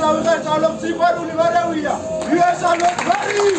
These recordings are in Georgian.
დავიღეთ ალო სიყვარული ვარავია ვიასალოთ ვარი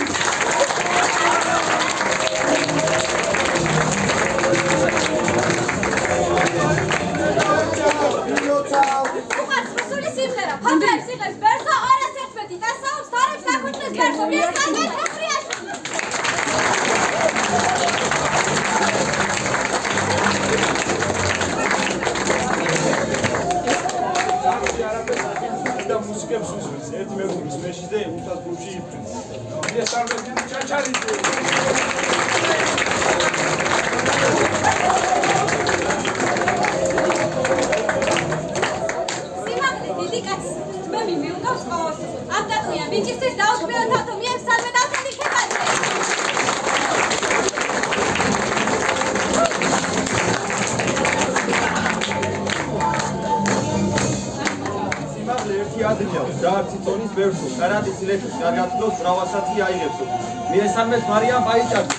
ციტონის ბერსო, კარადის ლექს გარგაცდოს ბრავასათი აიღებსო. მიესალმეთ მარიამ პაიჭაკი.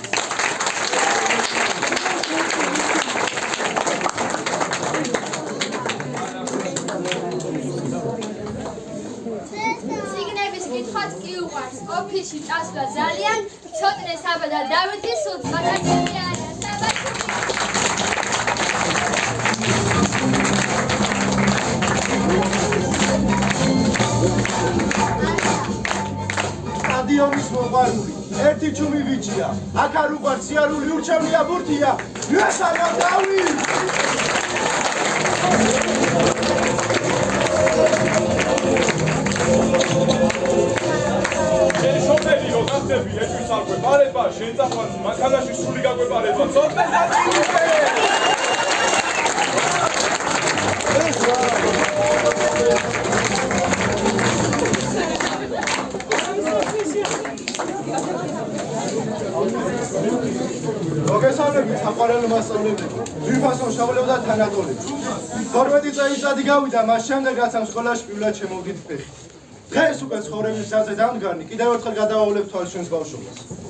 სიგნების კითხვაც კი უყვარს. ოფისში წასვლა ძალიან ცოტნე საბადა დავითის სულს მაგარი არის. სტადიონის მოყვარული ერთი ჩუმი ვიჭია აქ არ უყვარს სიარული ურჩევნია ბურთია ვიასალო დავი შოფერიო გახდები ეჭვის ალკვე პარება შეწახვანს მანქანაში სული გაგვეპარება სოფტე მოგესალმებით საყვარელი მასწავლებლები ძვირფასო მშობლებო და თანატოლები 12 წელიწადი გავიდა მას შემდეგ რაც ამ სკოლაში პირველად შემოვიდით ფეხი დღეს უკვე ცხოვრების გზაზე დამდგარი კიდევ ერთხელ გადავავლებ თვალს ჩვენს ბავშვობას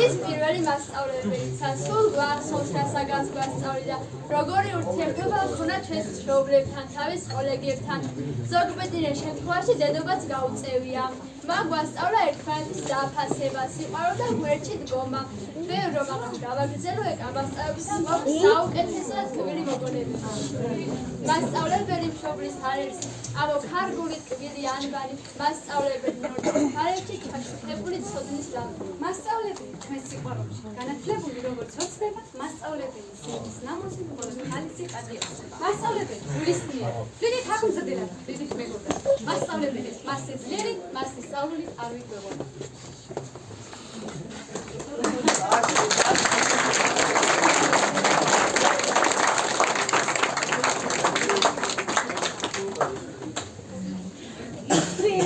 ის პირველი მასწავლებელია. სულ გვახსოვს რა საგანს გვასწავლიდა. როგორი ურთიერთობა ჰქონდა ჩვენს მშობლებთან, თავის კოლეგებთან. ზოგბედნიერ შემთხვევაში დედობაც გაუწევია. მან გვასწავლა ერთმანეთის დაფასება, სიყვარული და გვერდში დგომა. ბევრ რომ აღარ გავაგრძელო, ეკა მასწავლებელთან გვაქვს საუკეთესო თბილი მოგონებები. მასწავლებელი მშობლის ჰაერს, ამო ქარგული ტკბილი ანბანი, მასწავლებელი ნორჩის ჰაერში ჩაშუქებული ცოდნის ლამპა. მასწავლებელი ჩვენს სიყვარულში განათლებული როგორც ოცნებად, მასწავლებელი სინის ნამოსი მხოლოდ ხალისი პატრიოტი. მასწავლებელი გულისნიერი, დიდით აღმზრდელად, დიდით მეგობრად. მასწავლებელი მასზე ძლიერი, მასზე სწავლული არ ვიგვეღონა.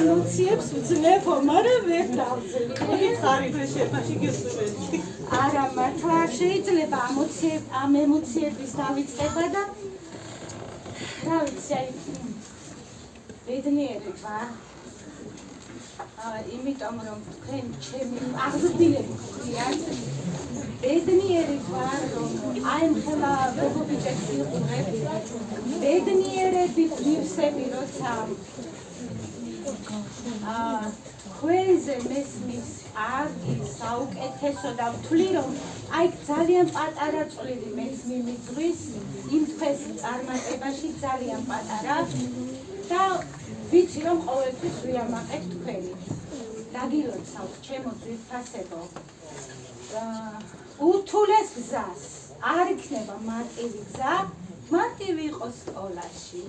ემოციებს ვძლებ, მაგრამ ვერ დავძლებ. ხარი შეფაში გესურვებდი. არა, მართლა შეიძლება ამ ემოციების დავიწყება და რა ვიცი, აი ბედნიერება. იმიტომ რომ თქვენ ჩემი აღზრდილები ხდიათ. ბედნიერი ვარ, რომ აი ხელა ბობიჭებს ვიყურებ. ბედნიერები ვივსები, როცა Თქვენზე მესმის კარგი, საუკეთესო და ვთვლი რომ აი ძალიან პატარა წვლილი მეც მიმიწვის იმ თქვენს წარმატებაში ძალიან პატარა და ვიცი რომ ყოველთვის ვიამაყებ თქვენი. დაგილოცავთ ჩემო ძვირფასებო. უთულეს გზას არ იქნება მარტივი გზა, მარტივი იყო სკოლაში.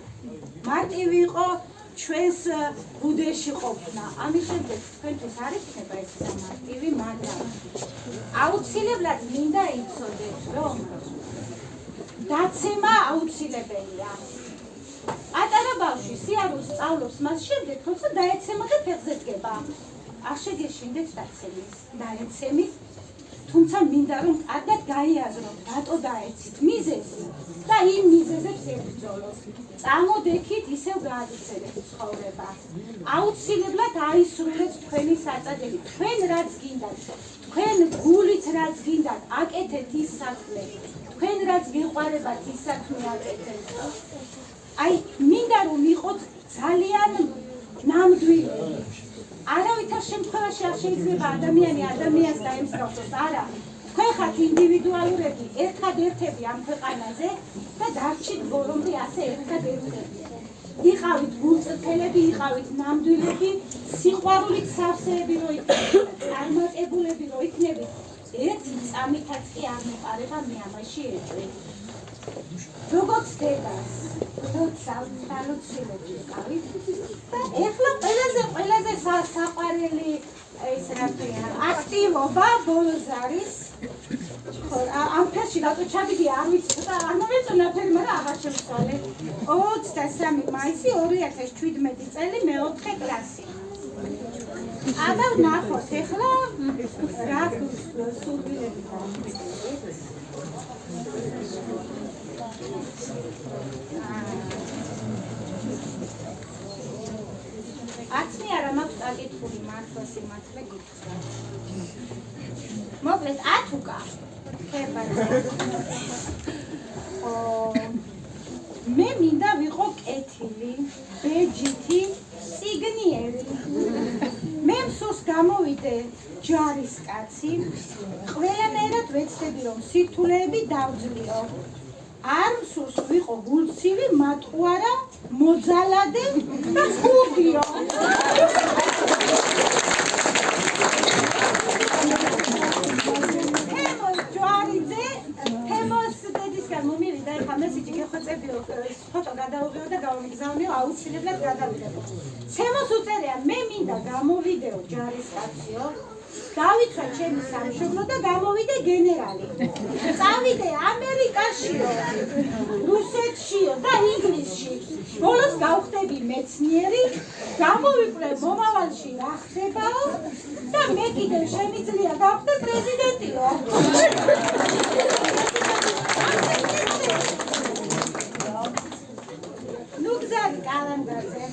მარტივი იყო ჩვენს ბუდეში ყოფნა. ამის შემდეგ თქვენთვის არ იქნება ეს გზა მარტივი, მაგრამ აუცილებლად მინდა იცოდეთ, რომ დაცემა აუცილებელია. პატარა ბავშვი სიარულს სწავლობს მას შემდეგ, თუმცა დაეცემა და ფეხზე დგება. არ შეგეშინდეთ დაეცემის, თუმცა მინდა რომ კარგად გაიაზროთ, რატო დაეცით მიზეზი და იმ მიზეზებს ებრძოლოთ. წამოდექით ისევ გააგრძელებთ ცხოვრება. აუცილებლად აისრულეთ თქვენი საწადები. თქვენ რაც გინდათ, თქვენ გულით რაც გინდათ, აკეთეთ ის საქმე. თქვენ რაც გეყვარებათ ის საქმე აკეთეთ. აი, მინდა რომ იყოთ ძალიან ნამდვილი. არავითარ შემთხვევაში არ შეიძლება ადამიანი ადამიანს დაემსგავსოს, არა. თქვენ ხართ ინდივიდუალურები, ერთადერთები ამ ქვეყანაზე და დარჩით ბოლომდე ასე ერთადერთები. იყავით გულწრფელები, იყავით ნამდვილები, სიყვარულით სავსეები რო იქნებით, წარმატებულები რო იქნებით, ერთი წამითაც კი არ მეყარება მე ამაში ეჭვი. როგორც დედას, როცა ძალოცილები იყავით და ეხლა ყველაზე საყვარელი ეს რა ქვია, აქტივობა ბოლოს არის. ამ ფერში რატო ჩავიდი არ ვიცი, ცოტა არ მომეწონა ფერი, მაგრამ აღარ შევცვალე. 23 მაისი 2017 წელი მე-4 კლასი. აბა ნახოთ ეხლა რა სურვილები გაგვიწერეთ. აცნი არა მაქვს წაკითხული მართლა სიმართლე გითხრა. მოკლედ 10 უკა. მე მინდა ვიყო კეთილი, ბეჯითი, წიგნიერი. მე მსურს გამოვიდე ჯარისკაცი. ყველანაირად ვეცდები რომ სირთულეები დავძლიო. არ მსურს ვიყო გულცივი, მატყუარა, მოძალადე და ხურდიო. მომივიდა ეხლა მესიჯი გეხვეწებიო, ფოტო გადაუღიო და გავამიგზავნიო, აუცილებლად გადავიდეო. ცემოს უწერია, მე მინდა გამოვიდეო ჯარისკაციო, დავიცვა ჩემი სამშობლო და გამოვიდე გენერალი. წავიდე ამერიკაშიო, რუსეთშიო და ინგლისში. ბოლოს გავხდები მეცნიერი, გამოვიკვირე მომავალში რა ხდებაო და მე კიდევ შემიძლია გავხდე პრეზიდენტიო. ნუ გზარი კალენდარზე.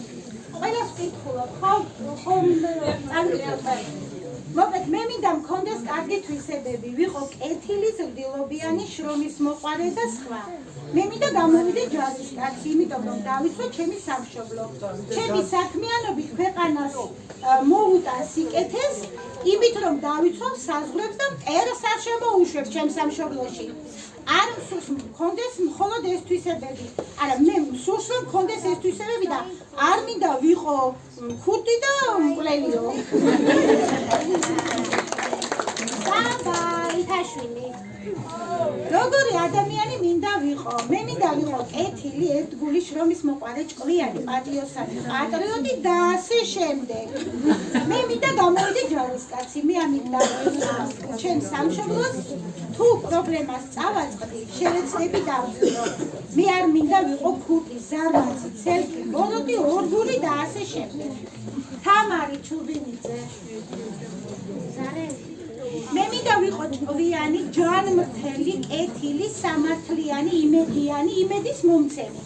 ყველას ვკითხულობ, ხომ წარგიწევთ. მოკლედ მე მინდა მქონდეს კარგი თვისებები, ვიყო კეთილი, ზრდილობიანი, შრომის მოყვარე და სხვა. მე მინდა გამოვიდე ჯარისკაცი, იმიტომ რომ დავიცვა ჩემი სამშობლო. ჩემი საქმიანობით ქვეყანას მოვუტან სიკეთეს, იმით რომ დავიცვა საზღვრებს და მტერს არ შემოუშვებ ჩემ სამშობლოში. არ მსურს მქონდეს მხოლოდ ეს თვისებები. არა, მე მსურს რომ მქონდეს ეს თვისებები და არ მინდა ვიყო ქურდი და მკვლელიო. ბაბა, ითაშვილი. როგორი ადამიანი მინდა ვიყო? მე მინდა ვიყო კეთილი, ერთგული, შრომის მოყვარე, ჭკვიანი, პატრიოტი, პატრიოტი და ასე შემდეგ. მე მინდა გამოვიდე ჯარისკაცი, მე ამინდა ჩემ სამშობლოს თუ პრობლემას წავაწყდი, შევეცდები დავძლიო. მე არ მინდა ვიყო ქურდი, ზარმაცი, ცელკი, ბოროტი, ორგული და ასე შემდეგ. თამარი ჩუბინიძე. მე მინდა ვიყო ჭკვიანი, ჯანმრთელი, კეთილი, სამართლიანი, იმედიანი, იმედის მომცემი.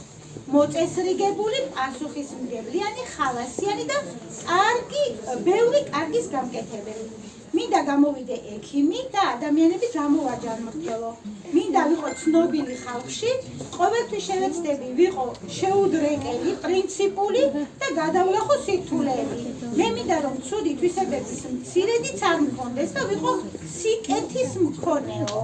მოწესრიგებული, პასუხისმგებლიანი, ხალასიანი და ბევრი კარგის გამკეთებელი. მინდა გამოვიდე ექიმი და ადამიანები გამოვაჯარმოხდელო. მინდა ვიყო ცნობილი ხალხში, ყოველთვის შევეცდები ვიყო შეუდრეკელი, პრინციპული და გადავლახო სირთულეები. მე მინდა რომ ცუდი თვისებების მცირედიც არ მქონდეს და ვიყო სიკეთის მქონეო.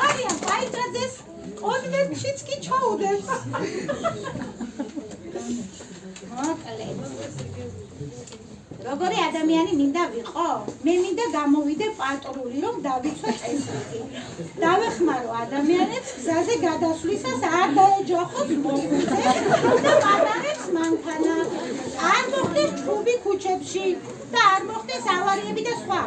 არიან პაიტრაძეს კონვერტშიც კი ჩაუდებს. როგორი ადამიანი მინდა ვიყო? მე მინდა გამოვიდე პატრული, რომ დავიცვა წესრიგი. დავეხმარო ადამიანებს გზაზე გადასვლისას არ დაეჯახოს მოხუცეს და პატარებს მანქანა. არ მოხდეს ჩხუბი ქუჩებში და არ მოხდეს ავარიები და სხვა.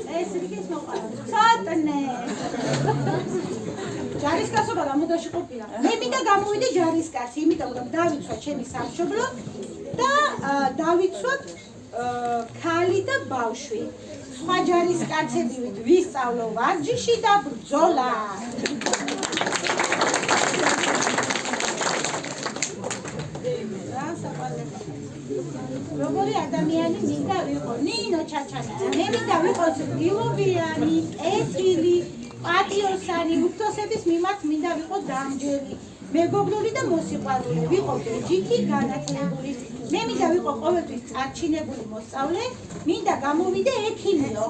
წესრიგის მოყვარული. ცოტნე. ჯარისკაცობა რამოდაში ყოფილა. მე მინდა გამოვიდე ჯარისკაცი, იმიტომ რომ დავიცვა ჩემი სამშობლო და დავიცვათ ქალი და ბავშვი. სხვა ჯარისკაცები ვისწავლო ვარჯიში და ბრძოლა. როგორი ადამიანი მინდა ვიყო? ნინო ჩაჩანა. მე მინდა ვიყო დილობიანი, კეთილი, პატიოსანი, უფროსების მიმართ მინდა ვიყო დამჯერი, მეგობრული და მოსიყვარული, ვიყო ბეჯიქი, განათლებული. მე მინდა ვიყო ყოველთვის წარჩინებული მოსწავლე, მინდა გამოვიდე ექიმიო.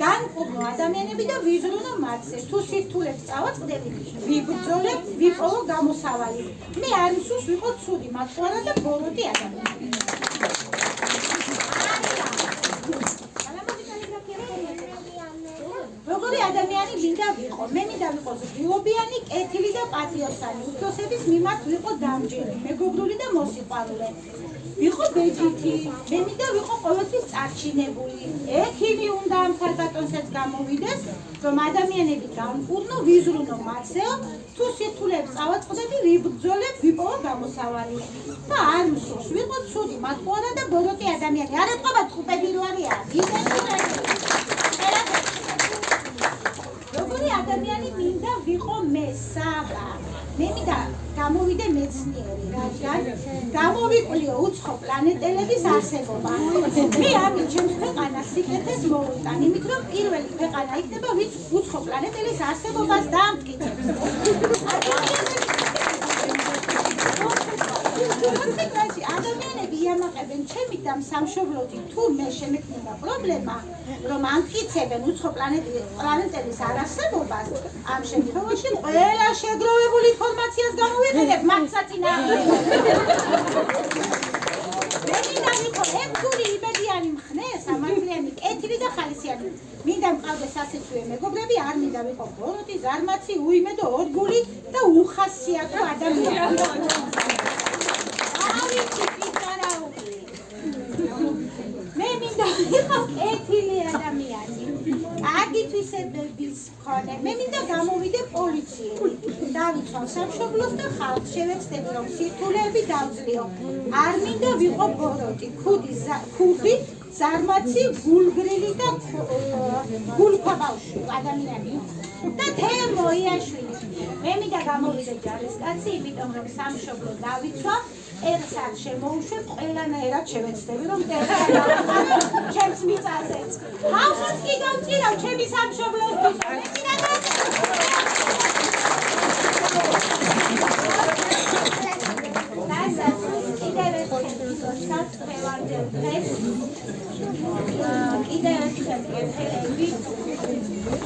განყოფნო ადამიანები და ვიზრუნო მათზე. თუ სირთულებს წავაწყდები, ვიბრძოლებ, ვიპოვო გამოსავალი. მე არ მსურს ვიყო ცუდი, მათყუარა და ბოროტი ადამიანი. როგორი ადამიანი მინდა ვიყო? მე მინდა ვიყო ზრდილობიანი, კეთილი და პატიოსანი, უფროსების მიმართ ვიყო დამჯერი, მეგობრული და მოსიყვარულე. ვიყო ბეჯითი, მე მინდა ვიყო ყოველთვის წარჩინებული. ექიმი უნდა ამ ქალბატონსაც გამოვიდეს, რომ ადამიანები განკურნო, ვიზრუნო მათზეო, თუ სირთულეებს წავაწყდები, ვიბრძოლებ, ვიპოვო გამოსავალი. და არ მსურს ვიყო ცუდი, მათყუარა და ბოროტი ადამიანი. არ ეთყობა ტყუპები რო არიან. როგორი ადამიანი მინდა ვიყო მე? საბა. მე მინდა გამოვიდე მეცნიერი, რადგან გამოვიკვლიო უცხო პლანეტელების არსებობა. მე ამით ჩემს ქვეყანას სიკეთეს მოვუტან, იმით რომ პირველი ქვეყანა იქნება, ვინც უცხო პლანეტელის არსებობას დაამტკიცებს. ადამიანები იამაყებენ ჩემით და სამშობლოთი, თუ მე შემექმნება პრობლემა, რომ ამტკიცებენ უცხო პლანეტელის არარსებობას, ამ შემთხვევაში ყველა შეგროვებული ინფორმაციას გამოვიყენებ მათ საწინააღმდეგოდ. მე მინდა ვიყო ერთგული იმედიანი მხნე, სამართლიანი, კეთილი და ხალისიანი. მინდა მყავდეს სასიცოცხლო მეგობრები, არ მინდა ვიყო ბოროტი, ზარმაცი, უიმედო, ორგული და უხასიათო ადამიანი. მე მინდა ვიყო კეთილი ადამიანი, კარგი თვისებების მქონე. მე მინდა გამოვიდე პოლიციელი, დავიცვალ სამშობლოს და ხალხს, შევეცდები რომ სირთულეები დავძლიო. არ მინდა ვიყო ბოროტი, ქუდი, ზარმაცი, გულგრილი და გულქვა ბავშვი ადამიანი და თემო იაშვილი. მე მინდა გამოვიდე ჯარისკაცი, იმიტომ რომ სამშობლო დავიცვა. ერს არ შემოუშვებ, ყველანაირად შევეცდები რომ ჩემს მიწაზეც. ხალხს კი გავწირავ ჩემი სამშობლოსთვის.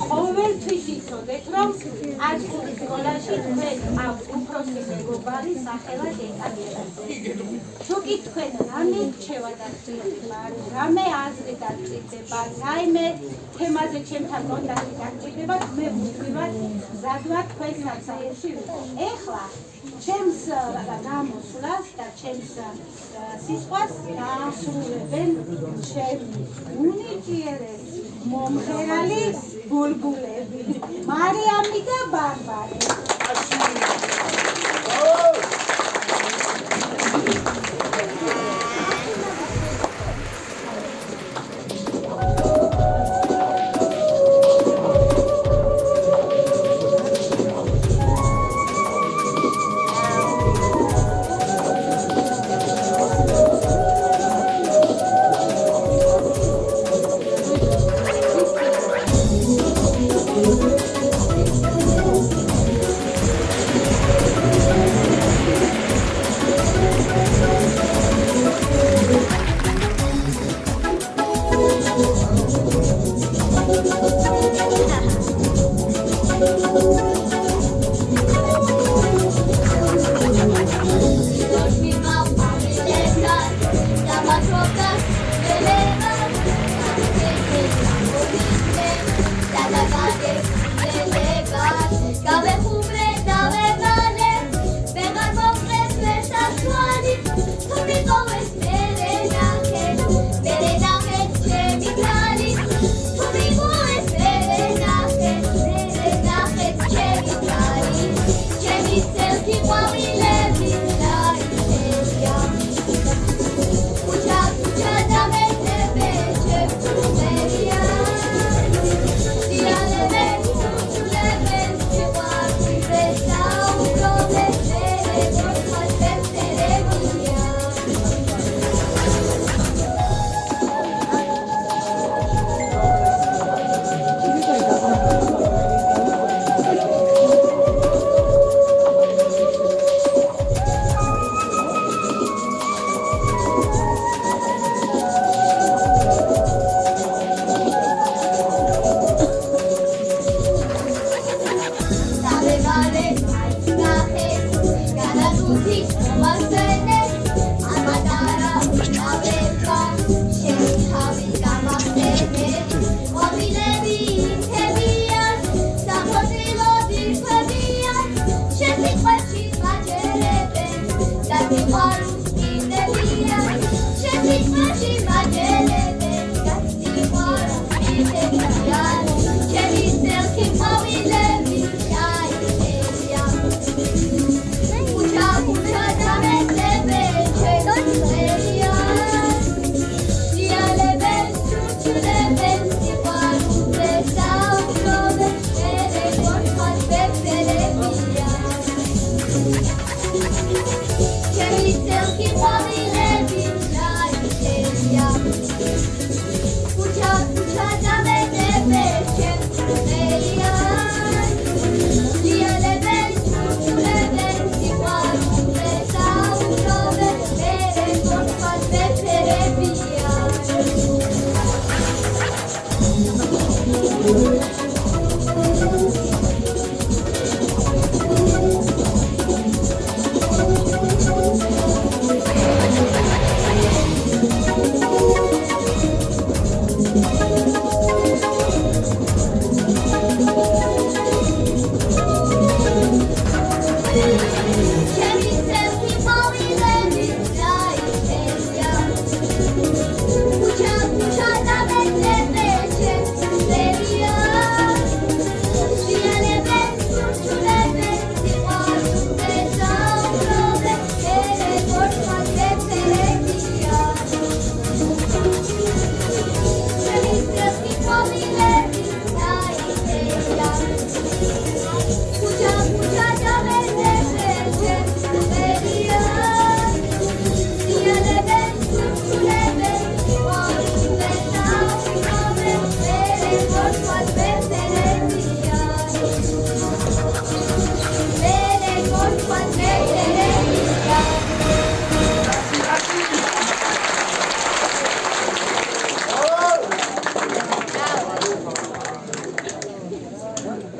ყოველთვის იცოდეთ, რომ არცთუ სკოლაში თქვენ აქვს უფროსი მეგობარი სახელად ეკადერაძე. თუ კი თქვენ რამე რჩევა დაგჭირდება, რამე აზრი დაგჭირდება, რაიმე თემაზე ჩემთან კონტაქტი დაგჭირდება, მე ვუწევთ მზადვარ თქვენთან საერთში. ეხლა ჩემს გამოსვლას და ჩემს სიტყვას დაასრულებენ ჩემი უნიჭიერესი მომღერალი ბულბულები, მარიამი და ბარბარე.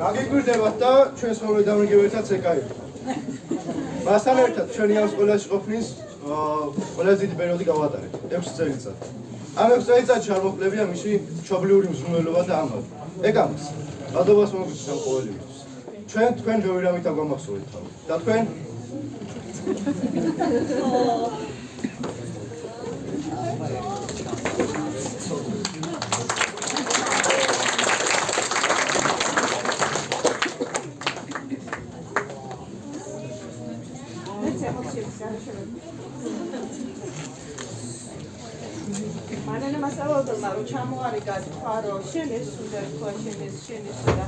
გაგიგვირდებათ და ჩვენს ხოლმე დამრიგებელთაც ეკაირო. მასთან ერთად ჩვენი ამ სკოლაში ყოფნის ყველაზე დიდი პერიოდი გავატარეთ 6 წელიწად. ამ 6 წელიწადში არ მოხდებია მისი მშობლიური მზრუნველობა და ამბავი. ეკამს მადლობას მოგვითხრობ ამ ყოველივისთვის. ჩვენ თქვენ ბევრი რამით აგვამახსოვრეთ თავი. და თქვენ მანანა მასალოდმა რო ჩამოარიგა თქვა რომ შენ ეს უნდა თქვა შენ ეს და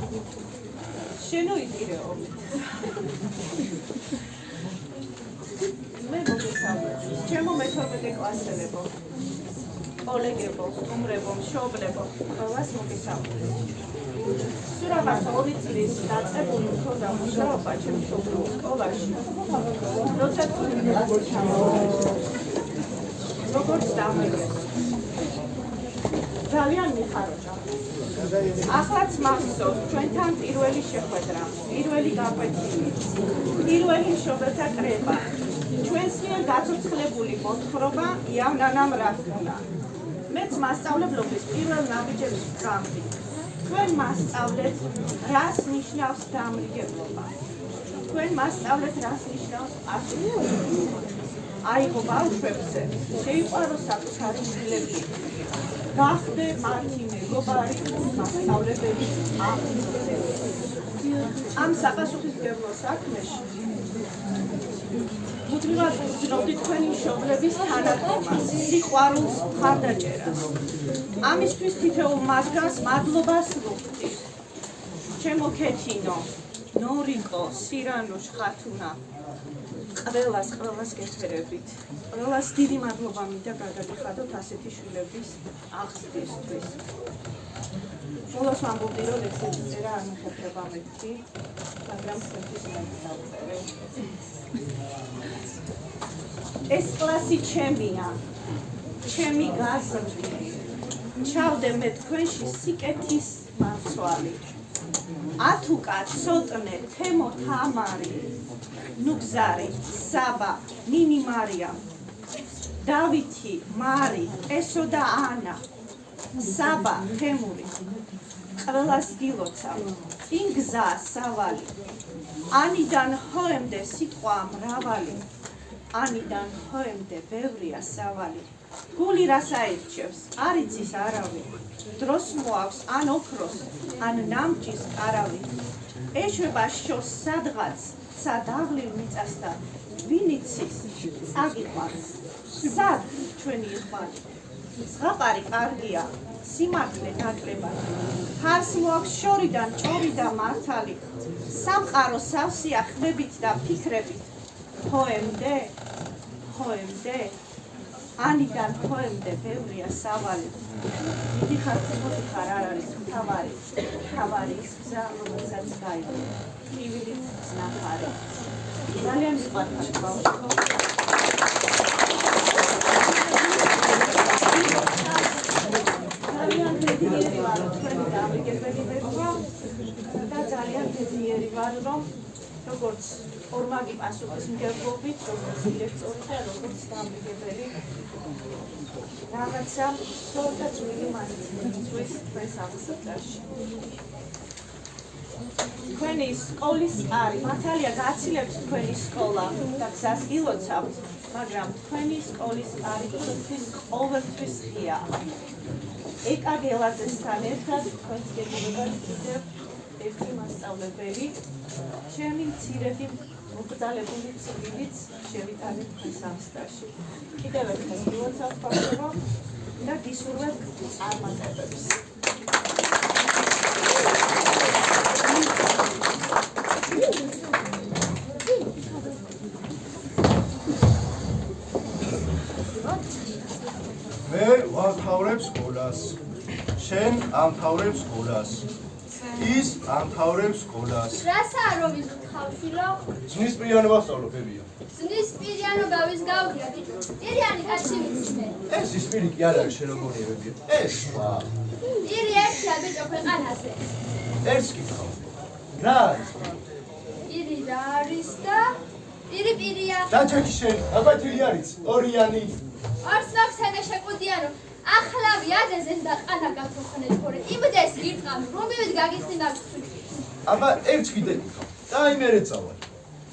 შენო იგირეო მე მოგესალმე ჩემო მე-12 კლასელებო კოლეგებო სტუმრებო მშობლებო ყველას მოგესალმე სურავად 2 წლის დაწყებული მქონდა მუშაობა ჩემს მშობლიურ სკოლაში როცა როგორც დამეგეს ძალიან მიხაროჭა. Ახლაც მახსოვს ჩვენთან პირველი შეხვედრა, პირველი გაკვეთილი, პირველი მშობელთა კრება. ჩვენს მიერ გაცოცხლებული მოთხრობა იავნანამ რა ქნა. მეც მასწავლებლობის პირველ ნაბიჯებს ვგამდი. თქვენ მასწავლეთ რას ნიშნავს დამრიგებლობა. თქვენ მასწავლეთ რას ნიშნავს აზროვნება. აიღო ბავშვებზე შეიყვარო საკუთარი შვილები. გახდე მათი მეგობარი მასწავლებელი ამ საპასუხისმგებლო საქმეში მუდმივად ვუძრავდი თქვენი მშობლების თანადგომას, სიყვარულს, მხარდაჭერას. ამისთვის თითოეულ მათგანს მადლობას ვუხდი. ჩემო ქეთინო, ნორიკო, სირანო, ხათუნა ყველას გეცერებით. ყველას დიდი მადლობა მინდა გადაგიხადოთ ასეთი შვილების აღზრდისთვის. ბოლოს ვამბობდი, რომ ლექსების წერა არ მეხებრება მეთქი, მაგრამ სერთვის მომწავდები. ეს კლასი ჩემია, ჩემი გაზრდილი. ჩავდე მე თქვენში სიკეთის მარცვალი. ათუკა, ცოტნე, თემო, თამარი, ნუგზარი, საბა, ნინი მარია, დავითი, მარი, ესო და ანა, საბა, თემური, ყველას გილოცავ, წინ გზა, სავალი, ანიდან ჰოემდე სიტყვა მრავალი, ანიდან ჰოემდე ბევრია სავალი, გული რას აირჩევს, არ იცის არავინ, დროს მოაქვს ან ოქროს, ან ნამჭის კარავი, ეშვება შორს სადღაც, სადაღლილ მიწას და ვინ იცის, წაგიყვანს, სად ჩვენი იყვანი, ზღაპარი კარგია, სიმართლე ნაკლებად, ხარს მოაქვს შორიდან ჭორი და მართალი, სამყარო სავსეა ხმებით და ფიქრებით, ჰოემდე, ანიდან ჰოემდე ბევრია სავალი, დიდი ხარ არ არის მთავარი ის გზა, რომელსაც გაიგო, ივილით ნახარი. ძალიან მიყვარხართ ბავშვო. ძალიან ბედნიერი ვარ, თქვენი დამრიგებელი ბედნიერი და ძალიან ბედნიeri ვარ, რომ როგორც ორმაგი პასუხისმგებლობით, როგორც დირექტორი და როგორც დამრიგებელი რაღაცა ცოტა წვილი მაინც თქვენს აღზრდაში. თქვენი სკოლის არი, მართალია გაცილებთ თქვენი სკოლა და გზას გილოცავთ, მაგრამ თქვენი სკოლის არი ყოველთვის ღია. ეკა გელაძესთან ერთად თქვენს გეგმებად კიდევ ერთი მასწავლებელი, ჩემი მცირედი მოგრძალებული წვლილიც შევიტანეთ თქვენს აღზრდაში. კიდევ ერთხელ გილოცავთ ბავშვებო და გისურვებთ წარმატებებს. მე ვამთავრებ სკოლას. შენ ამთავრებს სკოლას. ის ამთავრებს სკოლას. რასაა რომ ხავშილო? ძნის პირიანობა სწავლობებია. ძნის პირიანობა ვის გავგია ბიჭო? პირიანი კაცი ვიცი. ეს ის პირი კი არ არის შენოგონიებებია. ეს სხვა. პირი ერთია ბიჭო ქვეყანაზე. ეს კი ხო. რა არის? პირი რა არის და პირია. დაჩაკი შენ, აბა თილი არის, ორიანი. არც ნახსენე შეკუდიანო. ახლავი ადეზენ და ყანა გათოხნეთ ხორე. იმდეს გირყამ, რომივით გაგიხსნა გწვი. აბა ერთ კიდე გიქო. და იმერე წავალ.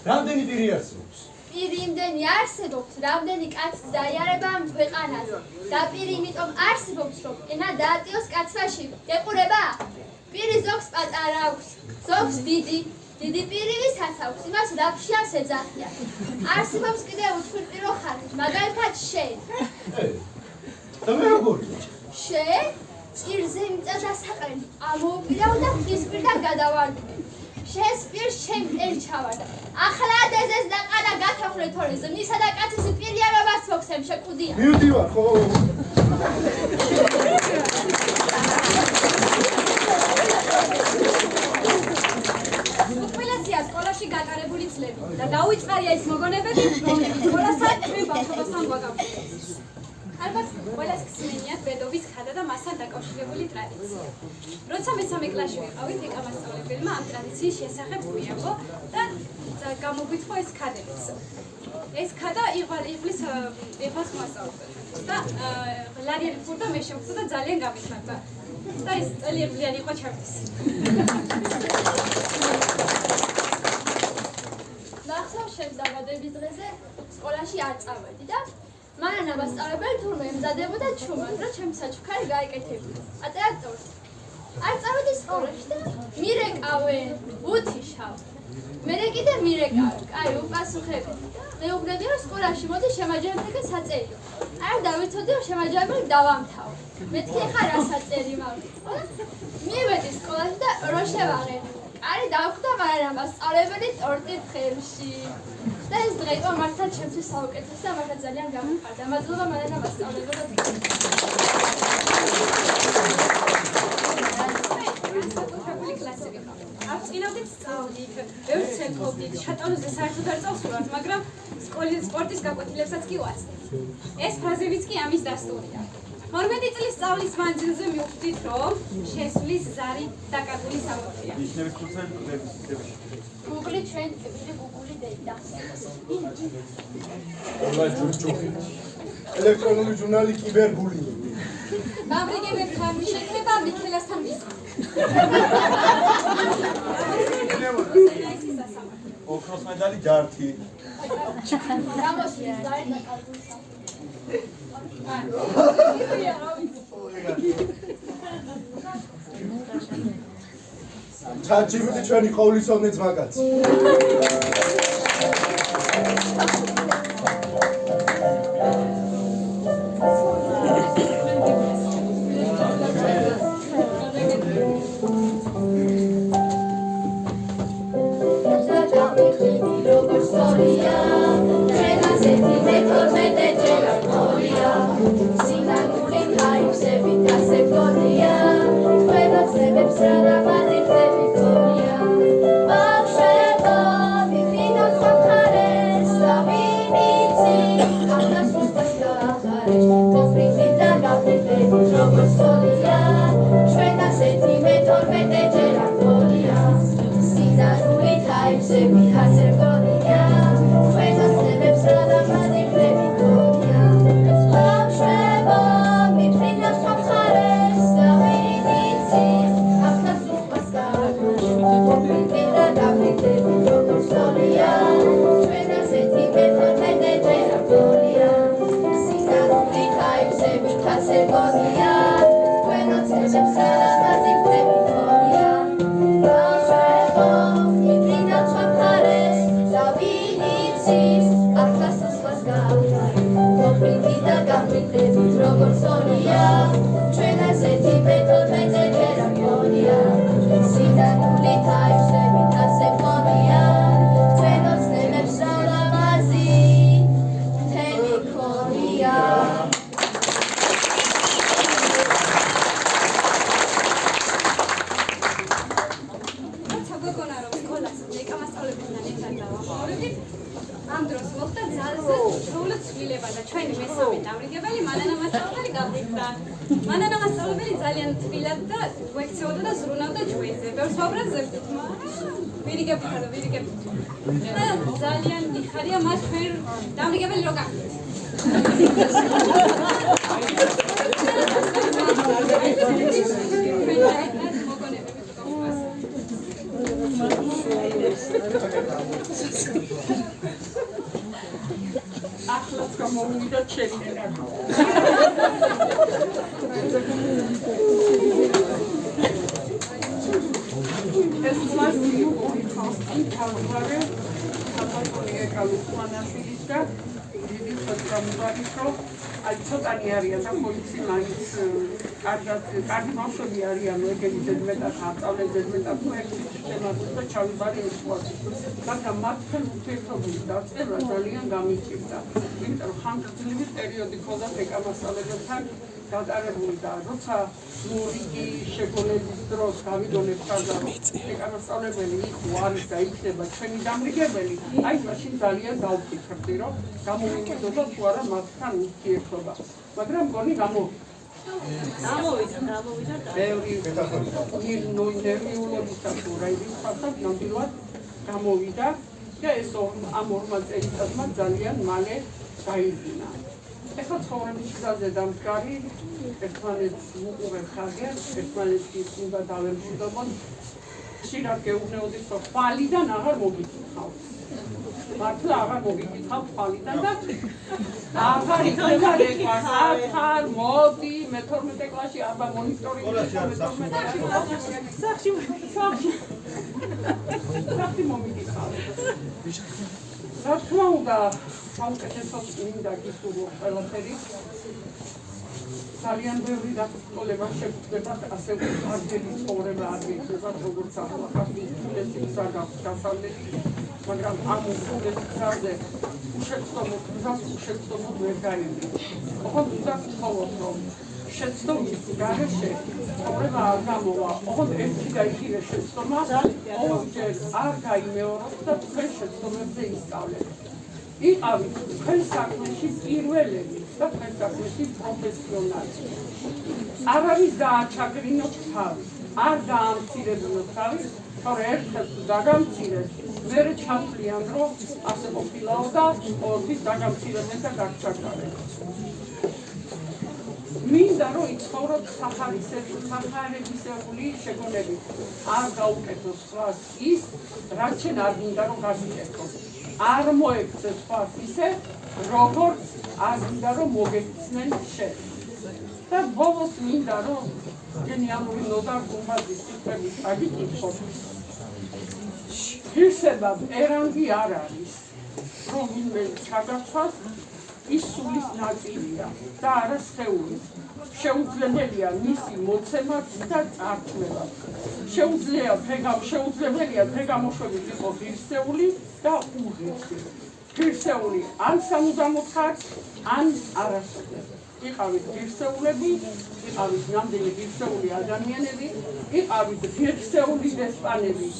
რამდენი პირი არსებობს? პირი იმდენი არსებობს, რამდენი კაცს დაიარება ამ ქვეყანაზე. და პირი იმიტომ არსებობს, რომ ენა დაატიოს კაცვაში. ეყურება? პირი ზოგს პატარა აქვს, ზოგს დიდი. დიდი პირი ვისაც აქვს, იმას დაფშიანს ეძახიან. არსებობს კიდევ უცხირპირო ხალხი, მაგალითად შენ. და მე როგორია? შენ პირზე მიწა საყრელი ამოუპირავ და ხის პირდან გადავარდნე. შენს პირს შენ წელი ჩავარდა. ახლა დეზეს და ყანა გათოხლე თორე ზნისა და კაცის პირიანობას მოგცემ შეკუდია. მივდივარ ხო? უკმილესია სკოლაში გატარებული წლები და დაუიწყარია ის მოგონებები, რომლებიც სკოლასთან ჩვენ ბავშვობასთან გვაგაბმულებს. ალბათ ყველას გსმენიათ ბედობის ხადა და მასთან დაკავშირებული ტრადიცია. როცა მესამე კლასში ვიყავით, ეკამასწავლებელმა ამ ტრადიციის შესახებ გვიამბო და გამოგვითხო ეს ხადებიც. ეს ხადა იღვალის მასწავლებელს და ლარიელი ფურდა მე შევხვდა და ძალიან გამიხარდა. და ეს ძალიან იყო ჩარდის. ნახსოვ შენს დაბადების დღეზე სკოლაში არ წავედი და მანანა მასწავლებელი თურმე ემზადებოდა ჩუმად, რომ ჩემი საჩუქარი გაეკეთებინა. პატარა წორს. არ წავედი სკოლაში და მირეკავენ, უთიშავ. მერე კიდე მირეკავენ. კაი, უპასუხებდი. მეუბნები რომ სკოლაში მოდი შემაჯამებელი საწერილო. არ დავიცოდი რომ შემაჯამებელი დავამთავრ. მეთქი ხა რა საწერი მაქვს. მივედი სკოლაში და რო შევაღები. კარი დავხვდა მანანა მასწავლებელი ტორტით ხელში. და ეს დღე იყო მართლა ჩემთვის საუკეთესო და მართლა ძალიან გამიხარდა. მადლობა მანანა მასწავლებელო. საკუთრებული კლასი ვიყავ. აღწინავდით სწავლით, ბევრ ცეკვობდით, შატაროზე საერთოდ არ წავსურვართ, მაგრამ სკოლის სპორტის გაკვეთილებსაც კი ვაცდით. ეს ფრაზებიც კი ამის დასტურია. 12 წლის სწავლის მანძილზე მივხვდით, რომ შესვლის ზარი დაკარგული სამოთხეა. ნიშნების ხუთი გუგლი ჩვენ ტკბილი გუგლი დედა. ელექტრონული ჟურნალი კიბერბულინგი. დაბრიგებებთან შექმნება მიქელასთან ვიზა. ოქროს მედალი ჯართი. გამოსვლის ზარი დაკარგული სამოთხეა. ჩაჩიბუდი ჩვენი ყოვლისოვნე ძმაკაცი. დამრიგებელი მანანა მასწავლებელი გავრიცხდა. მანანა მასწავლებელი ძალიან თბილად და გვექცეოდა და ზრუნავდა ჩვენზე. ბევრს ვაბრაზებდით, მაგრამ ვირიგებთ. და ძალიან მიხარია მას ჩვენ დამრიგებელი რო გაგვით. ახლაც გამოვიდა ჩემი ეს მასი ორი ხალხი თავგვარი აბატონი ეკალუხმანაშვილის და დიდი ხალხი რომ აი ცოტანი არიან და პოლიცი მაინც კარგი ბავშვები არიან ეგენი ზედმეტად აწავლენ ზედმეტად შემაძლო და ჩავიბარე ესპორტი მაგრამ მათთან ურთიერთობის დაწყება ძალიან გამიჭირდა იმიტომ რომ ხანგრძლივი პერიოდი ქონდა ეკამასწავლებელთან გადარებული და როცა მორიგი შეგონების დროს გავიგონებ ხაზა რომ ეკამასწავლებელი იყო არის და იქნება ჩვენი დამრიგებელი აი მაშინ ძალიან დავფიქრდი რომ გამოვიმედო თუ არა მათთან ურთიერთობა მაგრამ მგონი გამოვიდა ბევრი ნერვიულობისა თუ რაიმე ფაქტად ნამდვილად გამოვიდა და ეს ამ ორმა წელიწადმა ძალიან მალე გაიძინა ეხლა ცხოვრების გზაზე დამდგარი ერთმანეთს უყურებ ხაზებს ერთმანეთის უნდა დავემშვიდობოთ ხშირად გეუბნეოდი რომ ხვალიდან აღარ მოგიკითხავ მართლა აღარ მოგიკითხავ ხვალიდან და აღარ იქნება რეკვას ახალ მოდი მე-12 კლასში აბა მონიტორინგი სახში მომიკითხავ რა თქმა უნდა საუკეთესოს მინდა გისურვო ყველაფერი ძალიან ბევრი დაწოლება შეგვიძლია ასე ვარდელი ცხოვრება არ გიქნება როგორც ახალ გასავლელი მაგრამ ამ უხეშტომაზე უშეცდომოდ ვერ გაიგე ოღონდ უნდა ვთხოვოთ რომ შეცდომის გარეშე ცხოვრება არ გამოვა ოღონდ ერთი და იგივე შეცდომა ორჯერ არ გაიმეოროთ და თქვენ შეცდომებზე ისწავლეთ იყავით თქვენ საქმეში პირველები და თქვენ საქმეში პროფესიონალი არავის დააჩაგრინოთ თავი არ დაამცირებინოთ თავი თორე ერთხელ დაგამცირეთ მერე ჩავფლიან რომ ასე ყოფილაო და ორთვის დაგამცირებენ და გაგჩაგარენ მინდა რომ იცხოვროთ სახარებისეული შეგონებით არ გაუკეთოს სხვას ის რაც შენ არ მინდა რომ გაგიკეთოს არ მოექცეთ სხვას ისე როგორც არ მინდა რომ მოგექცნენ შენ და ბოლოს მინდა რომ გენიალური ნოდარ გუმბაძის სიტყვები აგიკითხოთ ღირსებად ერანგი არ არის რომ ვინმე ჩაგაცვას ის სულის ნაწილია და არა სხეულის შეუძლებელია მისი მოცემაც და წარქმევაც შეუძლებელია დღე-გამოშვებით იყო ღირსეული და უღირსი ღირსეული ან სამუდამოდ ხართ ან არასოდეს იყავით ღირსეულები იყავით ნამდვილი ღირსეული ადამიანები იყავით ღირსეული დესპანები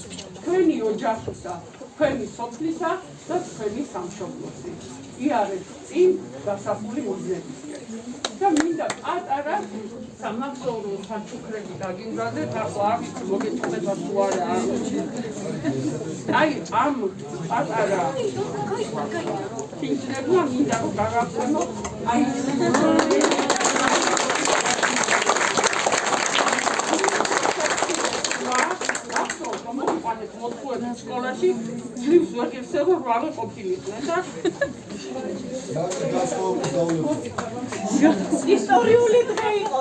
თქვენი ოჯახისა თქვენი სოფლისა და თქვენი სამშობლოსი იარეთ წინ დასახული მიზნებისკენ და მინდა პატარა სამახსოვრო საჩუქრები დაგიმზადეთ ახლა აქ მოგეწოდება თუ არა აი ამ პატარა ფინჯლებმა მინდა რომ გაგაცნო აი სკოლაში ძლივს ვერ გიხსენებო რომ აღარ ყოფილიყვნენ და ისტორიული დღე იყო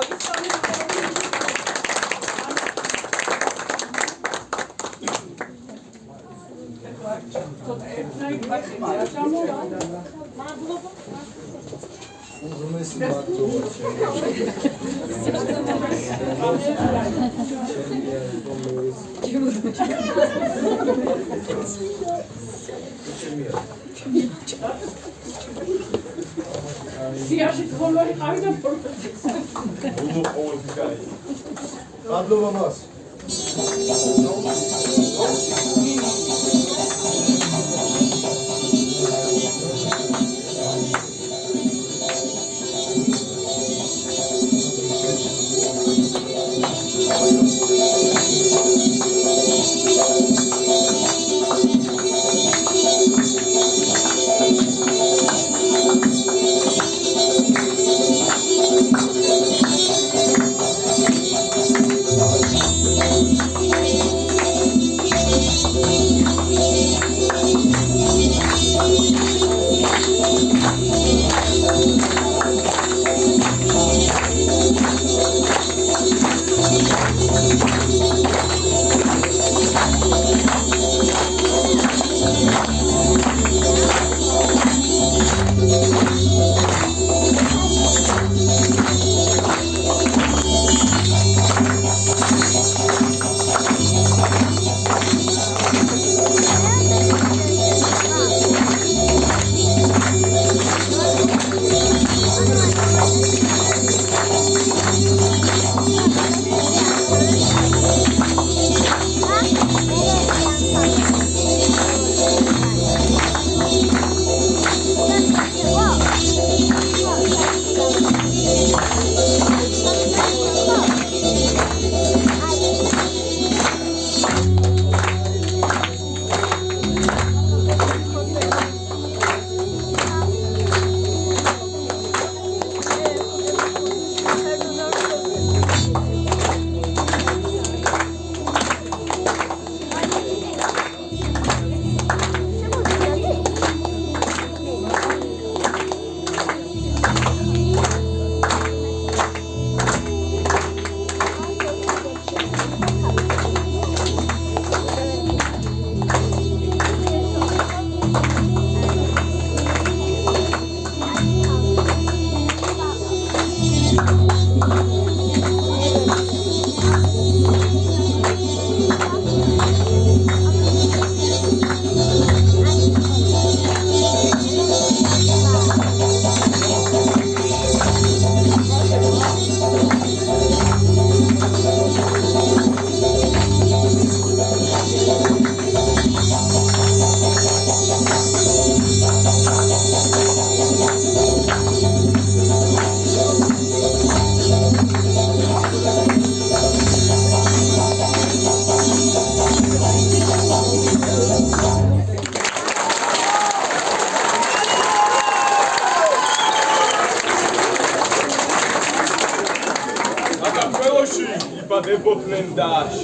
სიაში თქონარი ყავი და პროფესია. მადლობა მას.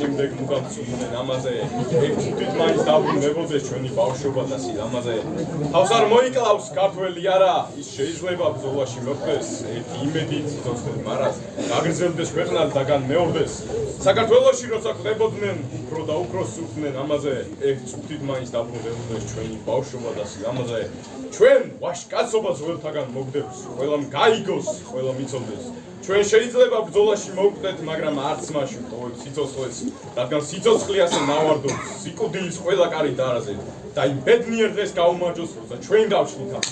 შემდეგ მოგამწუნენ ამაზე ეგ თვით მაინც დაბრუნებოდეს ჩვენი ბავშვობა და სილამაზე თავს არ მოიკლავს ქართველი არა ის შეიძლება ბრძოლაში მოხდეს ერთი იმედით სიცოცხლე მარას გაგრძელდეს ქვეყნა და განმეორდეს საქართველოში როცა ხდებოდნენ უფრო და უფრო სუფდნენ ამაზე ეგ თვით მაინც დაბრუნებოდეს ჩვენი ბავშვობა და სილამაზე ჩვენ ვაშკაცობა ძველთაგან მოგდებს ყველამ გაიგოს ყველა მიცოდეს ჩვენ შეიძლება ბრძოლაში მოვკვდეთ, მაგრამ არც მაშინ ტოვებ სიცოცხლეს, რადგან სიცოცხლე ასე ნავარდობს, სიკვდილის ყველა კარი დაარაზე და იმ ბედნიერ დღეს გაუმარჯოს, როცა ჩვენ გავჩნით ამ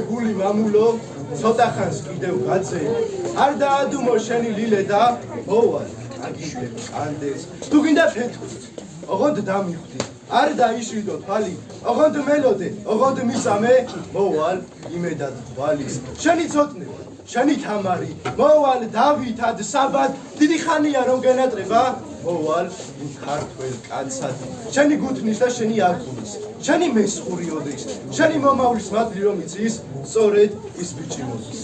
გული მამულო ცოტა ხანს კიდევ გაწე არ დაადუმო შენი ლილე და მოვალ აგიდებ ანდეს თუ გინდა ფეთქვით ოღონდ დამიხვდი არ დაიშვიდო თვალი ოღონდ მელოდე ოღონდ მისამე მოვალ იმედად თვალის შენი ცოტნე შენი თამარი მოვალ დავითად საბად დიდი ხანია რომ გენატრება მოვალ იმ ქართველ კაცად შენი გუთნის და შენი არქუნის შენი მესხურიოდეს შენი მომავლის მადლი რომ იცის სწორედ ის ბიჭი მოდის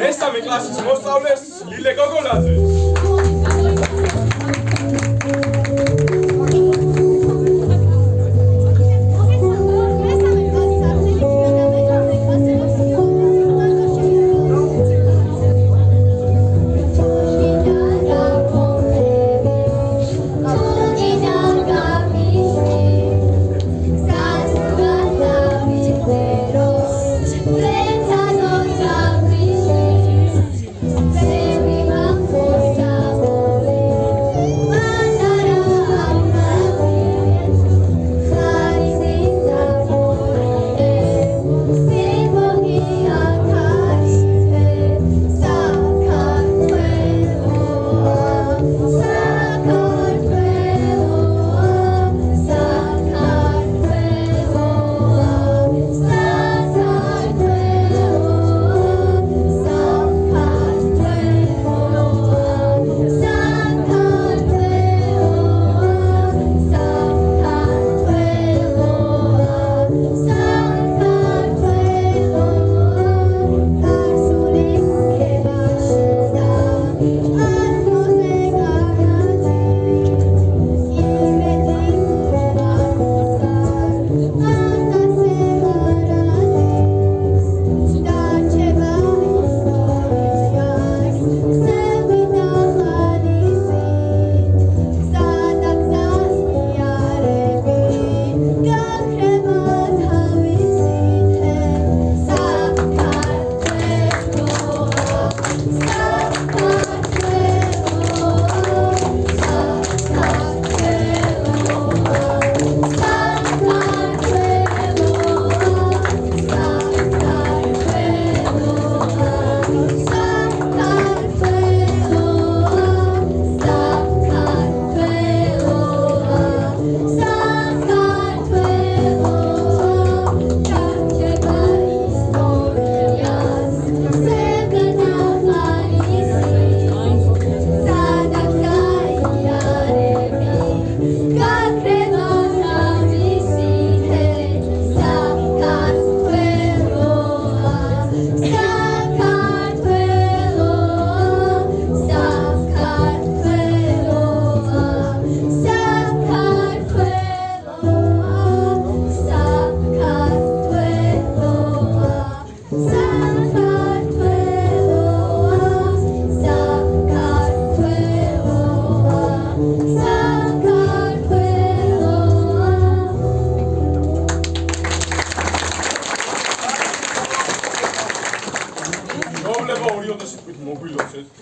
მესამე კლასის მოსწავლეს ლილე გოგოლაძე. For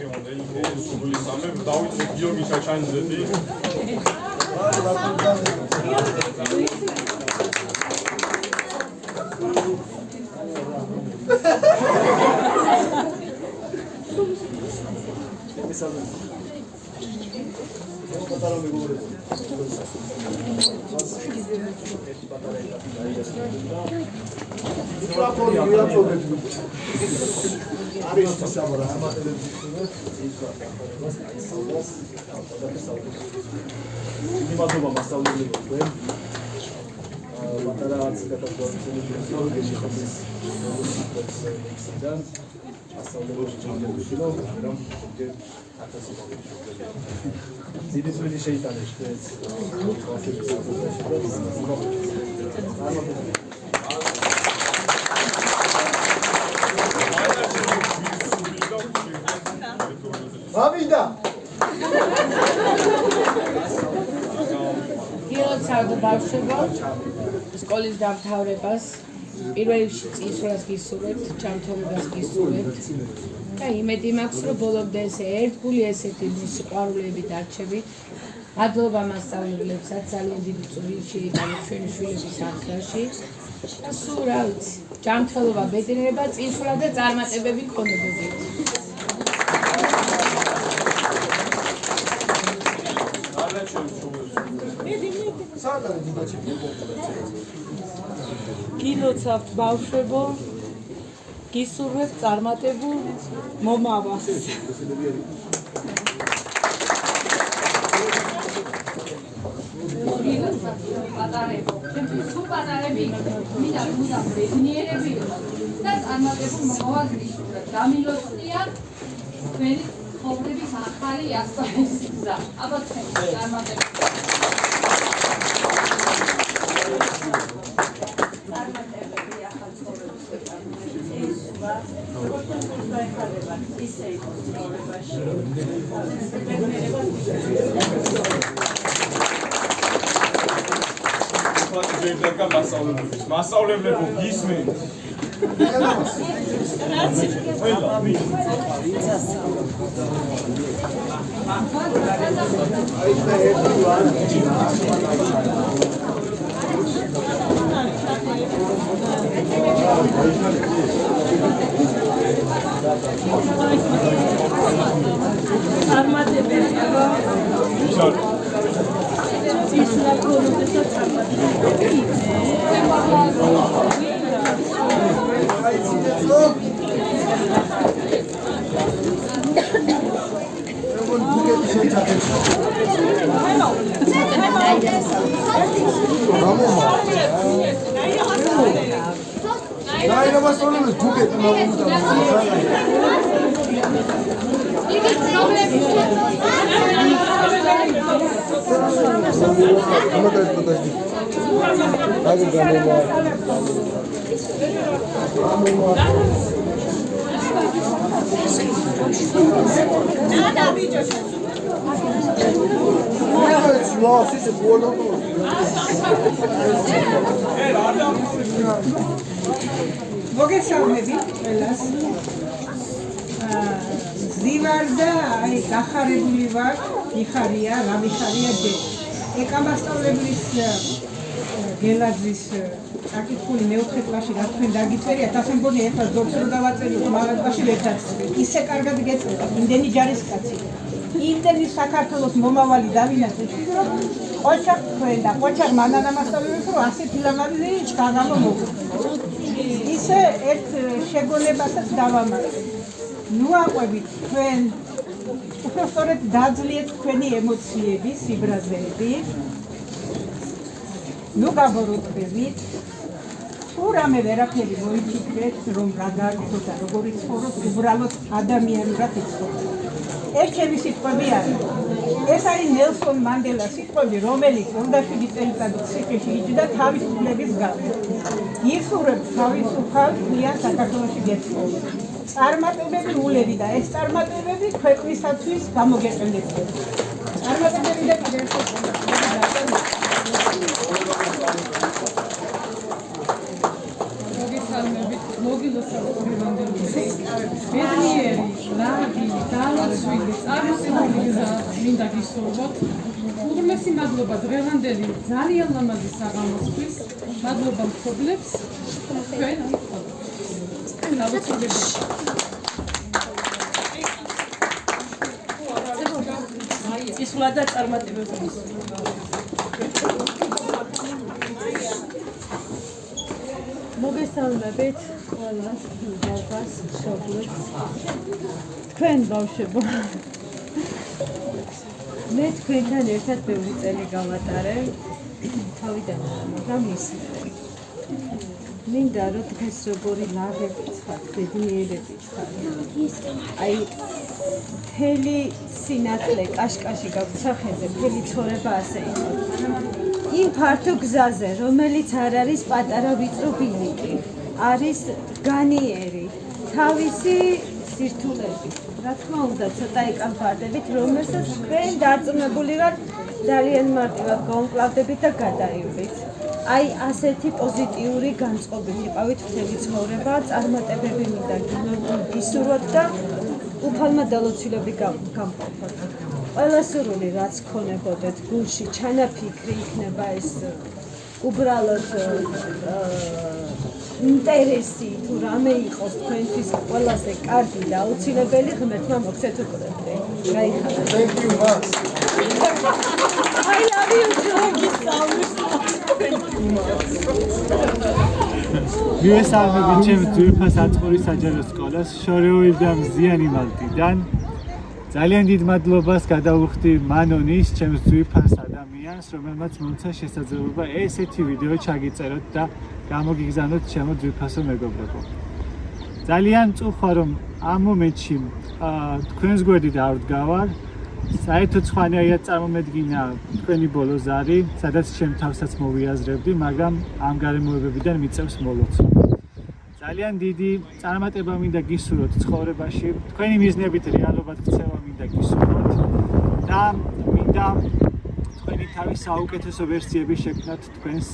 ხემოდელი სული სამე დავიცე გიორგი საჩანიძედი გილოცავთ ბავშვებო სკოლის დამთავრებას პირველ რიგში წინსვლას გისურვებთ, ჯანმრთელობას გისურვებთ და იმედი მაქვს, რომ ბოლომდე ესე ერთგული ესეთი სიყვარულები დარჩებით. მადლობა მასწავლებლებსაც, ძალიან დიდი წვლილი შეიტანეთ ჩვენი შვილების აღზრდაში და სულ რა ვიცი, ჯანმრთელობა, ბედნიერება, წინსვლა და წარმატებები გქონებოდეთ. გილოცავთ ბავშვებო, გისურვებთ წარმატებულ მომავალს. პატარებო, თუ პატარები მინდა ბედნიერები და წარმატებულ მომავალს გისურვებთ. გამილოცდია თქვენი ცხოვრების ახალი ასპარეზი გზა. აბა თქვენი წარმატებები. მასწავლებლებო გისმენთ მოგესალმები ყველას. ზივარ და აი გახარებული ვარ, მიხარია, რა მიხარია ჯერ. ეკამასწავლებლის გელაძის აკითხული მეოთხე კლასში რა თქვენ დაგიწერიათ, ასე მგონი ეხლა ზოგს რო დავაწეროთ, მაგრამ კლასში ვერ დაგწერეთ. ისე კარგად გეწერა, იმდენი ჯარისკაცი. იმდენი საქართველოს მომავალი დავინახეთ, რომ ყოჩახ თქვენ და ყოჩახ მანანა მასწავლებლებს რომ ასეთი ლამაზი ჩქაღამო მოგწევთ. ისე ერთ შეგონებასაც დავამატებ. ნუ აყვებით თქვენ უბრალოდ დაძლიეთ თქვენი ემოციები, სიბრაზეები. ნუ გაბოროტებით. თუ რამე ვერაფერი მოიფიქრეთ, რომ რა გააკეთოთ და როგორი ცხოვრობთ, უბრალოდ ადამიანურად იცხოვრეთ. ეს ჩემი სიტყვები არის. ეს არის ნელსონ მანდელას სიტყვები, რომელიც 27 წელიწადის ციხეში იჯდა თავისუფლების გამო. იხურებს თავისუფალ გვიან საქართველოში გეცხოვოთ. წარმატებები ულები და ეს წარმატებები ქვეყნისათვის გამოგეყენებოდა. წარმატებები და კიდევ ერთხელ მოგილოცავთ დღევანდელი ბედნიერი, ლარგი, დალოცვილი, წარმოსილი გზა მინდა გისურვოთ. უღრმესი მადლობა დღევანდელი ძალიან ლამაზი საღამოსთვის. მადლობა მშობლებს. თქვენ დავუწყებთ. ისვლა და წარმატებები. მოგესალმებით ყველას, ბავშვებს, მშობლებს. თქვენ ბავშვებო. მე თქვენთან ერთად ბევრი წელი გავატარე. თავიდან არა, მაგრამ ისინი. მინდა რომ დღეს როგორი ლაღებით ხართ, ბედნიერებით ხართ. აი მთელი სინათლე კაშკაში გაქვთ სახეზე, მთელი ცხოვრება ასე იყო. იმ ფართო გზაზე, რომელიც არ არის პატარა ვიწრო ბილიკი, არის განიერი, თავისი სირთულებით. რა თქმა უნდა, ცოტა იკამფარდებით, რომელსაც თქვენ დარწმუნებული ვარ, ძალიან მარტივად გაუმკლავდებით და გადაივით. აი ასეთი პოზიტიური განწყობით იყავით მთელი ცხოვრება, წარმატებები მინდა გისურვოთ და უფალმა დალოცილები გამყოფოთ. ყველა სურვილი რაც ქონებოდეთ გულში, ჩანაფიქრი იქნება ეს უბრალოდ ინტერესი თუ რამე იყოს თქვენთვის ყველაზე კარგი და აუცილებელი ღმერთმა მოგცეთ უკრებდე. გაიხარეთ. Thank you, Max. I love you too. მივესალმებით ჩემს ძვირფას აწყურის საჯარო სკოლას შორეული და მზიანი მალტიდან. ძალიან დიდ მადლობას გადავუხდი მანონის, ჩემს ძვირფას ადამიანს, რომელმაც მომცა შესაძლებლობა ესეთი ვიდეო ჩაგიწეროთ და გამოგიგზავნოთ ჩემო ძვირფასო მეგობრებო. ძალიან წუხვა რომ ამ მომენტში თქვენს გვერდით არ ვდგავარ. საერთოდ სხვანაირად წარმომედგინა თქვენი ბოლო ზარი, სადაც ჩემ თავსაც მოვიაზრებდი, მაგრამ ამ გარემოებებიდან მიწევს მოლოცვა. ძალიან დიდი წარმატება მინდა გისურვოთ ცხოვრებაში, თქვენი მიზნებით რეალობად ქცევა მინდა გისურვოთ და მინდა თქვენი თავის საუკეთესო ვერსიები შექმნათ თქვენს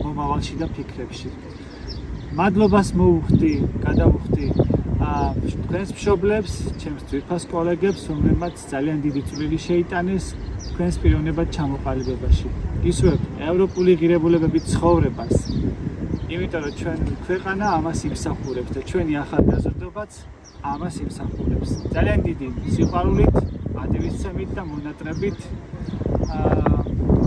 მომავალში და ფიქრებში. მადლობას მოვუხდი, გადავუხდი თქვენს მშობლებს, ჩემს ძვირფას კოლეგებს, რომლებმაც ძალიან დიდი წვლილი შეიტანეს თქვენს პიროვნებად ჩამოყალიბებაში. გისურვებთ ევროპული ღირებულებებით ცხოვრებას, იმიტომ რომ ჩვენი ქვეყანა ამას იმსახურებს და ჩვენი ახალგაზრდობაც ამას იმსახურებს. ძალიან დიდი სიყვარულით, პატივისცემით და მონატრებით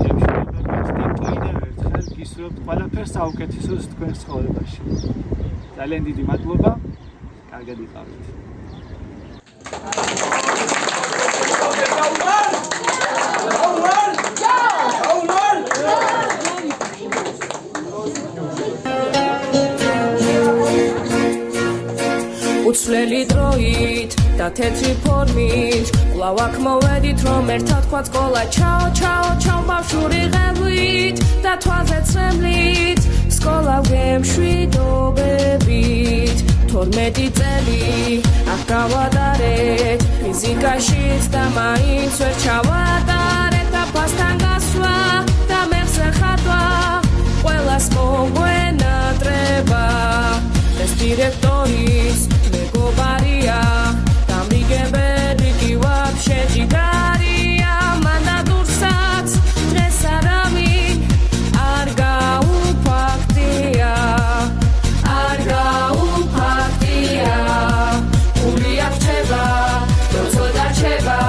ემშვენებებით და კიდევ ერთხელ გისურვებთ ყველაფერს საუკეთესოს თქვენს ცხოვრებაში. ძალიან დიდი მადლობა. კარგად იყავით. უცვლელი დროით და თეთრი ფორმით კვლავ აქ მოვედით რომ ერთად თქვა სკოლა ჩაო ჩაო ჩაო ბავშვური ღევით და თვალზე ცრემლით სკოლა ვემშვიდობებით 12 წელი აქ გავატარეთ ფიზიკაშიც და მაინც ვერ ჩავატარეთ და ფასთან გასვლა და მეხზე ხატვა ყველას მოგვენატრება ეს დირექტორის მეგობარია დამრიგებელი კი ვაფშე ჯიგარია მანდა დურსაც დღეს არავინ არ გაუფაქტია არ გაუფაქტია გული აღჩება როცა დარჩება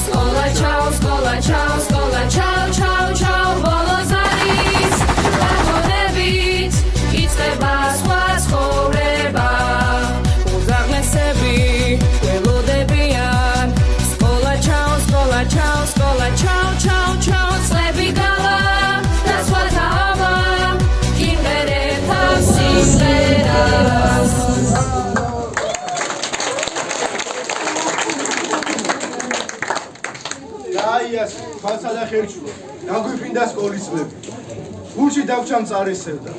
სკოლა ჩაო სკოლა ჩაო სკოლა ჩაო ჩაო ჩაო ბოლოს არის დაგონებით იწყება სხვა ცხოვრება უზარმესები ველოდებიან სკოლა ჩაო სკოლა ჩაო სკოლა ჩაო ჩაო ჩაო წლები გალა და სხვა თავა იმერეთა სიმღერას დაიას ფასა და ხერჩულა დაგვიფინდა სკოლის წლები გულში დაგვრჩა მწარი სევდა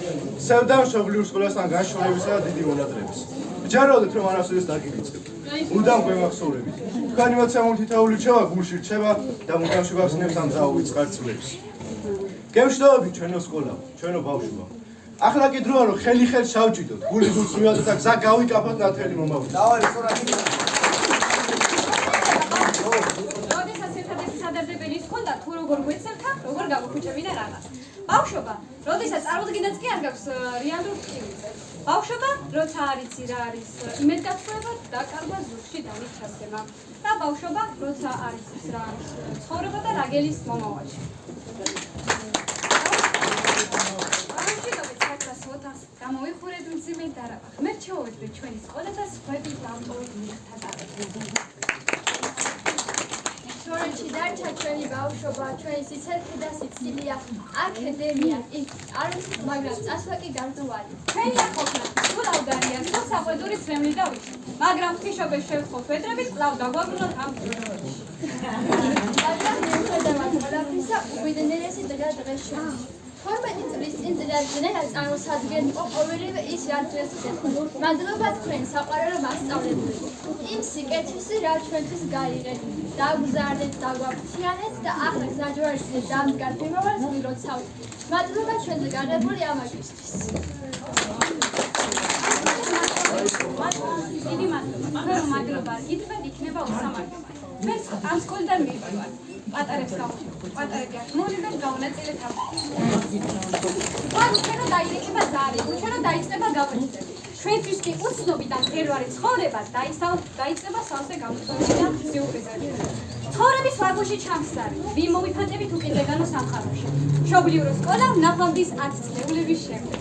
სევდა მშობლიურ სკოლასთან განშორებისა და დიდი მონატრების ვჯეროდეთ რომ არასოდეს დაგივიწყებთ მუდამ გვემახსოვრებით თქვენი მოცემული თითოეული რჩევა გულში რჩება და მუდამ შეგახსნებს ამ ზაუის წყარწლებს გემშვიდობებით ჩვენო სკოლა ჩვენო ბავშვობა ახლა კი დროა რომ ხელი შავჭიდოთ, გული გულს მივადოთ და გზა გავიკაფოთ ნათელი მომავალი. დავარი სურათი. როდესაც ერთადერთი სადარდებელი ის ქონდა, თუ როგორ გვეცერთა, როგორ გავუხუჭებინა რაღაც. ბავშვობა, როდესაც წარმოდგენაც კი არ გაქვს რეალურ ხილზე. ბავშვობა, როცა არ იცი რა არის იმედგაცრუება და კარგვა ზურგში დაიჩასება. და ბავშვობა, როცა არ იცის რა არის ცხოვრება და რა გელის მომავალში. გამოვიხურეთ მძიმე დარაბა. ღმერთ შეუვედრეთ ჩვენი სკოლა და სხვები დამტოვი მიხთა დარბა. შორეში დარჩა ჩვენი ბავშვობა, ჩვენი სიცოცხლე და სიცილია, აკადემია, იქ არის, მაგრამ წასვლა კი გარდუვალი. ჩვენი ახლობლა, სულავდანია, თუ საყვედური წრემლი დავიწყო. მაგრამ ღვთისმშობლის შევხვდით ვედრებით, კვლავ დაგვაბრუნოთ ამ დროში. მაგრამ მიუხედავად ყველაფრისა, უბედნიერესი დღეა დღეში. 12 წლის წინ ძნელად წარმოსადგენ იყო ყოველივე ის რაც დღეს ხდება. მადლობა თქვენ საყვარელო მასწავლებლები. იმ სიკეთის რა ჩვენთვის გაიღეთ, დაგზავნეთ, დაგვაფრთიანეთ და ახლა საჯარისზე დამდგარ მიმავალს მიროცავთ. მადლობა ჩვენზე გადებული ამაგისთვის. დიდი მადლობა. მაგრამ მადლობა გითხრათ იქნება უსამართლობა. მე ამ სკოლიდან მივიდივარ. პატარებს გავუშვებ. პატარები აქ მოვიდეს გაუნაწილეთ ამ. ჩვენო დაირეკება ზარი, ჩვენო დაიწყება გავაჭრები. ჩვენთვის კი უცნობიდან პირველი ცხოვრება დაიწყება სავსე გამოწვევიდან სიუპრიზები. ცხოვრების ვაგონში ჩამსარი, ვინ მოვიფანტებით უკიდეგანო სამხაროში. მშობლიურო სკოლა ნახვამდის 10 წლეულების შემდეგ.